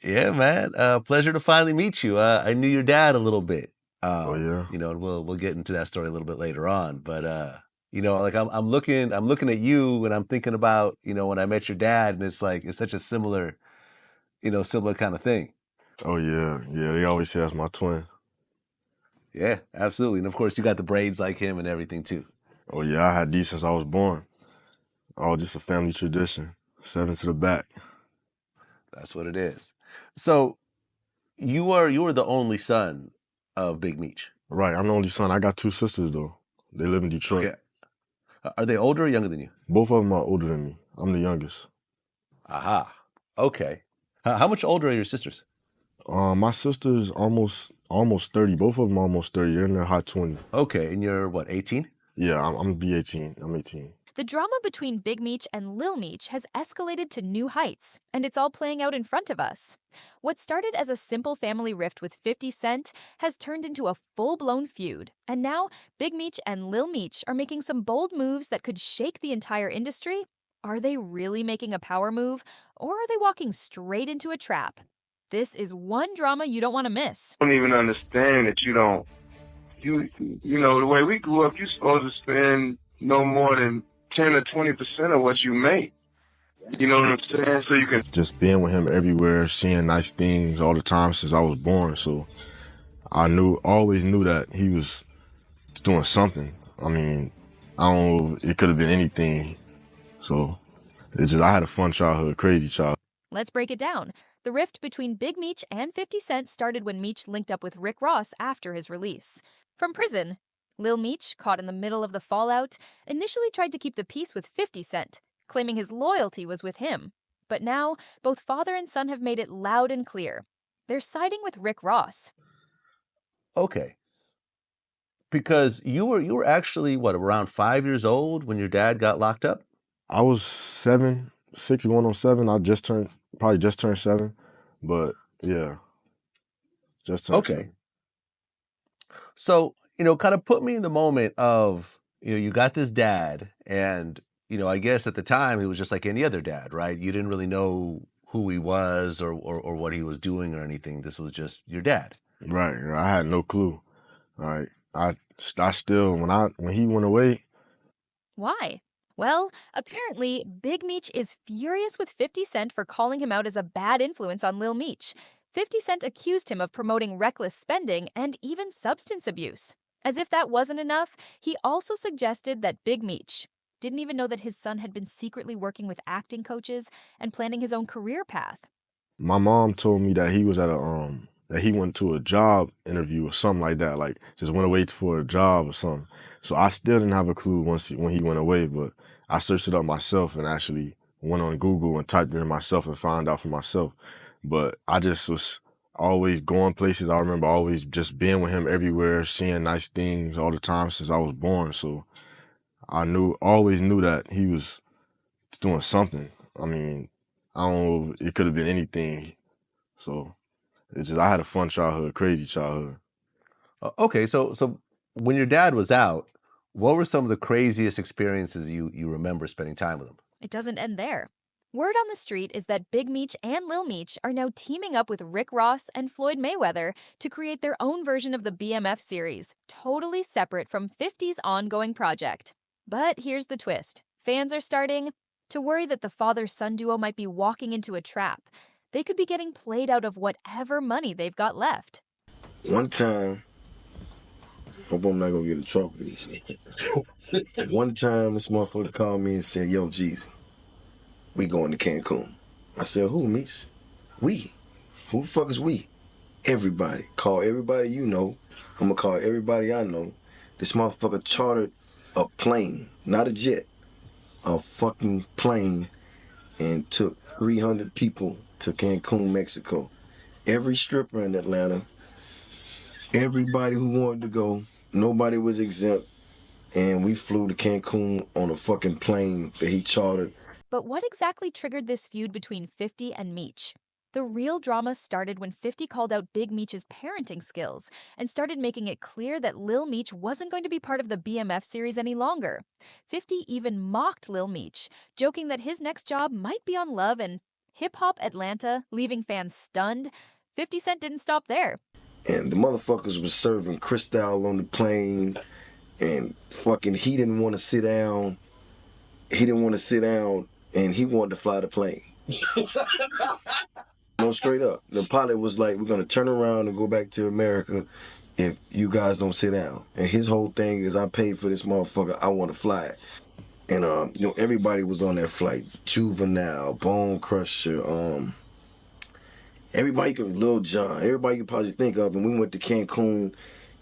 Yeah, man. Pleasure to finally meet you. I knew your dad a little bit. Oh yeah. And we'll get into that story a little bit later on. But like I'm looking at you and I'm thinking about, when I met your dad, and it's like it's such a similar kind of thing. Oh yeah. Yeah. They always say that's my twin. Yeah, absolutely. And of course you got the braids like him and everything too. Oh yeah. I had these since I was born. All just a family tradition. Seven to the back. That's what it is. So you are the only son of Big Meech. Right. I'm the only son. I got two sisters though. They live in Detroit. Okay. Are they older or younger than you? Both of them are older than me. I'm the youngest. Aha. Okay. How much older are your sisters? My sister's almost 30. Both of them are almost 30. They're in their high 20s. Okay, and you're what, 18? Yeah, I'm be 18. I'm 18. The drama between Big Meech and Lil Meech has escalated to new heights, and it's all playing out in front of us. What started as a simple family rift with 50 Cent has turned into a full-blown feud, and now Big Meech and Lil Meech are making some bold moves that could shake the entire industry. Are they really making a power move, or are they walking straight into a trap? This is one drama you don't want to miss. Don't even understand that the way we grew up, you're supposed to spend no more than 10 or 20% of what you make. You know what I'm saying? So you can Just being with him everywhere, seeing nice things all the time since I was born. So always knew that he was doing something. I mean, I don't know, it could have been anything. So I had a fun childhood, crazy childhood. Let's break it down. The rift between Big Meech and 50 Cent started when Meech linked up with Rick Ross after his release. From prison, Lil Meech, caught in the middle of the fallout, initially tried to keep the peace with 50 Cent, claiming his loyalty was with him. But now, both father and son have made it loud and clear. They're siding with Rick Ross. Okay. Because you were actually what, around 5 years old when your dad got locked up? I was 7, 6 going on 7. Probably just turned 7. But yeah, just turned Okay. 7. So, kind of put me in the moment of, you got this dad, and, I guess at the time he was just like any other dad, right? You didn't really know who he was or what he was doing or anything. This was just your dad. Right. I had no clue. Right. I still, when he went away. Why? Well, apparently, Big Meech is furious with 50 Cent for calling him out as a bad influence on Lil Meech. 50 Cent accused him of promoting reckless spending and even substance abuse. As if that wasn't enough, he also suggested that Big Meech didn't even know that his son had been secretly working with acting coaches and planning his own career path. My mom told me that he was that he went to a job interview or something like that, like just went away for a job or something. So I still didn't have a clue when he went away, but I searched it up myself and actually went on Google and typed it in myself and found out for myself. But I just was always going places. I remember always just being with him everywhere, seeing nice things all the time since I was born. So always knew that he was doing something. I mean, I don't know, it could have been anything. So I had a fun childhood, crazy childhood. Okay, so when your dad was out, what were some of the craziest experiences you remember spending time with him? It doesn't end there. Word on the street is that Big Meech and Lil Meech are now teaming up with Rick Ross and Floyd Mayweather to create their own version of the BMF series, totally separate from 50's ongoing project. But here's the twist. Fans are starting to worry that the father-son duo might be walking into a trap. They could be getting played out of whatever money they've got left. One time, hope I'm not gonna get in trouble for this shit. One time, this motherfucker called me and said, "Yo, Jeezy, we going to Cancun." I said, "Who, Meech?" "We." "Who the fuck is we?" "Everybody. Call everybody you know. I'm gonna call everybody I know." This motherfucker chartered a plane, not a jet, a fucking plane, and took 300 people to Cancun, Mexico. Every stripper in Atlanta, everybody who wanted to go, nobody was exempt, and we flew to Cancun on a fucking plane that he chartered. But what exactly triggered this feud between 50 and Meech? The real drama started when 50 called out Big Meech's parenting skills and started making it clear that Lil Meech wasn't going to be part of the BMF series any longer. 50 even mocked Lil Meech, joking that his next job might be on Love and Hip Hop Atlanta, leaving fans stunned, 50 Cent didn't stop there. And the motherfuckers was serving Cristal on the plane, and fucking he didn't want to sit down. He didn't want to sit down, and he wanted to fly the plane. No, straight up. The pilot was like, we're going to turn around and go back to America if you guys don't sit down. And his whole thing is, I paid for this motherfucker, I want to fly it. And, everybody was on that flight. Juvenile, Bone Crusher, everybody Lil Jon, everybody you could probably think of. And we went to Cancun,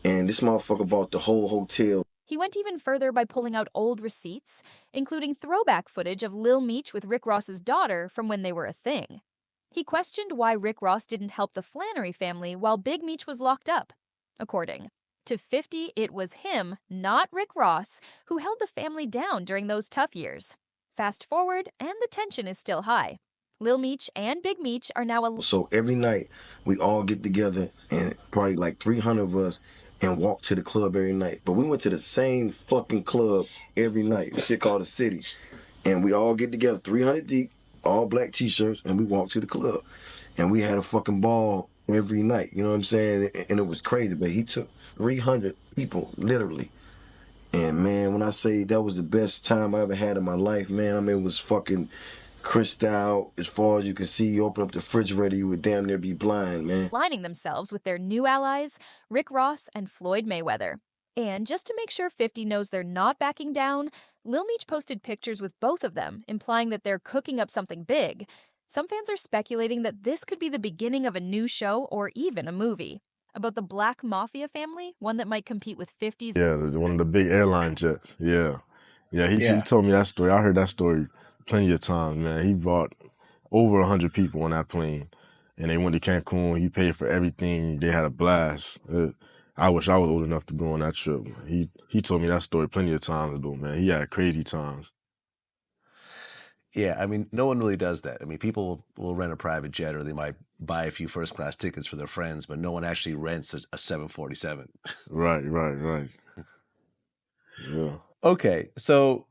and this motherfucker bought the whole hotel. He went even further by pulling out old receipts, including throwback footage of Lil Meech with Rick Ross's daughter from when they were a thing. He questioned why Rick Ross didn't help the Flannery family while Big Meech was locked up. According to 50, it was him, not Rick Ross, who held the family down during those tough years. Fast forward, and the tension is still high. Lil Meech and Big Meech are now So every night, we all get together, and probably like 300 of us, and walk to the club every night. But we went to the same fucking club every night, shit called The City. And we all get together, 300 deep, all black t-shirts, and we walk to the club. And we had a fucking ball every night, you know what I'm saying? And it was crazy, but he took 300 people, literally. And man, when I say that was the best time I ever had in my life, man, I mean, it was fucking Cristal, as far as you can see. You open up the refrigerator, you would damn near be blind, man. aligning themselves with their new allies, Rick Ross and Floyd Mayweather. And just to make sure 50 knows they're not backing down, Lil Meech posted pictures with both of them, implying that they're cooking up something big. Some fans are speculating that this could be the beginning of a new show or even a movie. About the Black Mafia family, one that might compete with 50's. Yeah, one of the big airline jets. Yeah. He told me that story. I heard that story plenty of times, man. He brought over 100 people on that plane, and they went to Cancun. He paid for everything. They had a blast. I wish I was old enough to go on that trip. He told me that story plenty of times, though, man. He had crazy times. Yeah, I mean, no one really does that. I mean, people will rent a private jet, or they might buy a few first-class tickets for their friends, but no one actually rents a 747. Right. Yeah. Okay, so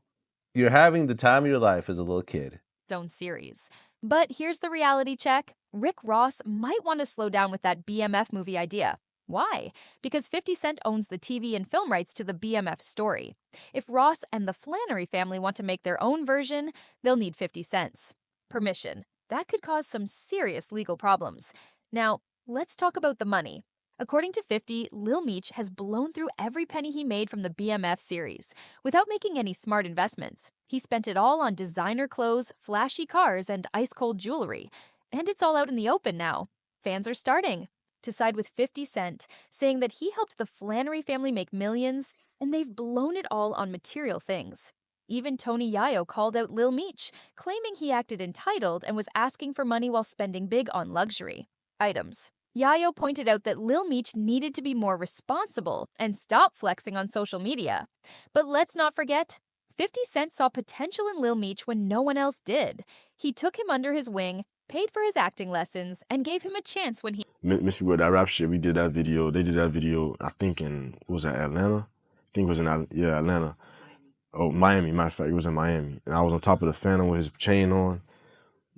you're having the time of your life as a little kid. Own series. But here's the reality check. Rick Ross might want to slow down with that BMF movie idea. Why? Because 50 Cent owns the TV and film rights to the BMF story. If Ross and the Flannery family want to make their own version, they'll need 50 Cent's permission. That could cause some serious legal problems. Now, let's talk about the money. According to 50, Lil Meech has blown through every penny he made from the BMF series without making any smart investments. He spent it all on designer clothes, flashy cars, and ice-cold jewelry. And it's all out in the open now. Fans are starting to side with 50 Cent, saying that he helped the Flannery family make millions, and they've blown it all on material things. Even Tony Yayo called out Lil Meech, claiming he acted entitled and was asking for money while spending big on luxury items. Yayo pointed out that Lil Meech needed to be more responsible and stop flexing on social media. But let's not forget, 50 Cent saw potential in Lil Meech when no one else did. He took him under his wing, paid for his acting lessons, and gave him a chance when he... Miss Me With That Rap Shit, we did that video. They did that video, I think was that Atlanta? I think it was in, Atlanta. Oh, Miami, matter of fact, it was in Miami. And I was on top of the Phantom with his chain on.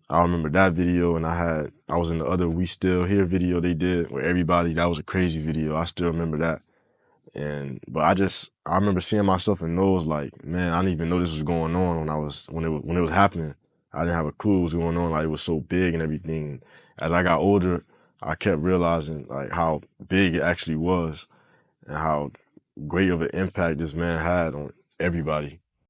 I remember that video, and I was in the other We Still Here video they did with everybody. That was a crazy video. I still remember that. But I remember seeing myself in those, like, man, I didn't even know this was going on when it was happening. I didn't have a clue what was going on. Like, it was so big and everything. As I got older, I kept realizing like how big it actually was and how great of an impact this man had on everybody.